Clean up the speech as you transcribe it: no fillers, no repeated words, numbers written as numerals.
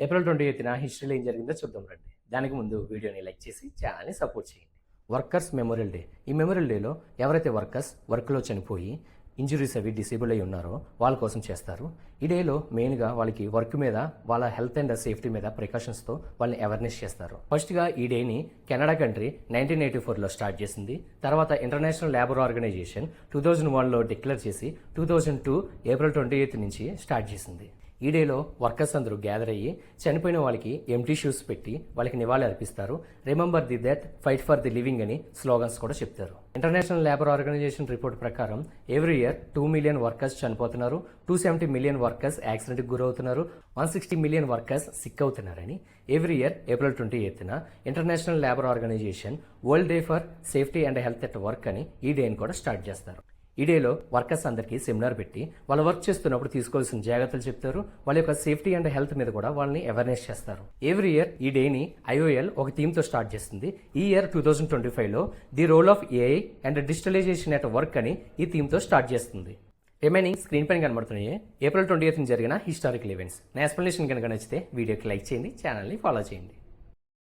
April 28న హిస్టరీలో ఏం జరిగిందో చూద్దాం రండి. దానికి ముందు వీడియోని లైక్ చేసి ఛానల్ని సపోర్ట్ చేయండి. Workers memorial day. ఈ మెమోరియల్ డేలో ఎవరైతే వర్క్లో చనిపోయి ఇంజురీస్ అవి డిసేబుల్ అయి ఉన్నారో వాళ్ళ కోసం చేస్తారు. ఈ డేలో మెయిన్గా వాళ్ళకి వర్క్ మీద వాళ్ళ హెల్త్ అండ్ సేఫ్టీ మీద ప్రికాషన్స్తో వాళ్ళని అవేర్నెస్ చేస్తారు. ఫస్ట్గా ఈ డేని కెనడా కంట్రీ 1984లో స్టార్ట్ చేసింది. తర్వాత ఇంటర్నేషనల్ లేబర్ ఆర్గనైజేషన్ 2001లో డిక్లేర్ చేసి 2002 ఏప్రిల్ 28 నుంచి స్టార్ట్ చేసింది. ఈ డేలో వర్కర్స్ అందరూ గ్యాదర్ అయ్యి చనిపోయిన వాళ్ళకి ఎంటీ షూస్ పెట్టి వాళ్ళకి నివాళి అర్పిస్తారు. Remember the death, fight for the living అని స్లోగన్స్ కూడా చెప్తారు. ఇంటర్నేషనల్ లేబర్ ఆర్గనైజేషన్ రిపోర్ట్ ప్రకారం ఎవ్రీ ఇయర్ 2 మిలియన్ వర్కర్స్ చనిపోతున్నారు, 270 మిలియన్ వర్కర్స్ యాక్సిడెంట్కి గురవుతున్నారు, 160 మిలియన్ వర్కర్స్ సిక్ అవుతున్నారని ఎవ్రీ ఇయర్ ఏప్రిల్ 28న International Labour Organization World Day for Safety and Health at work అని ఈ డేని కూడా స్టార్ట్ చేస్తారు. ఈ డేలో వర్కర్స్ అందరికీ సెమినార్ పెట్టి వాళ్ళు వర్క్ చేస్తున్నప్పుడు తీసుకోవాల్సిన జాగ్రత్తలు చెప్తారు. వాళ్ళ యొక్క సేఫ్టీ అండ్ హెల్త్ మీద కూడా వాళ్ళని అవేర్నెస్ చేస్తారు. ఎవ్రీ ఇయర్ ఈ డేని IOL ఒక థీమ్తో స్టార్ట్ చేస్తుంది. ఈ ఇయర్ 2025లో the role of AI and digitalisation at work అని ఈ థీమ్తో స్టార్ట్ చేస్తుంది. రిమైనింగ్ స్క్రీన్ పైన కనబడుతున్నాయి ఏప్రిల్ 28 జరిగిన హిస్టారికల్ ఈవెంట్స్. నా ఎక్స్ప్లెనేషన్ కనుక నచ్చితే వీడియోకి లైక్ చేయండి, ఛానల్ని ఫాలో చేయండి.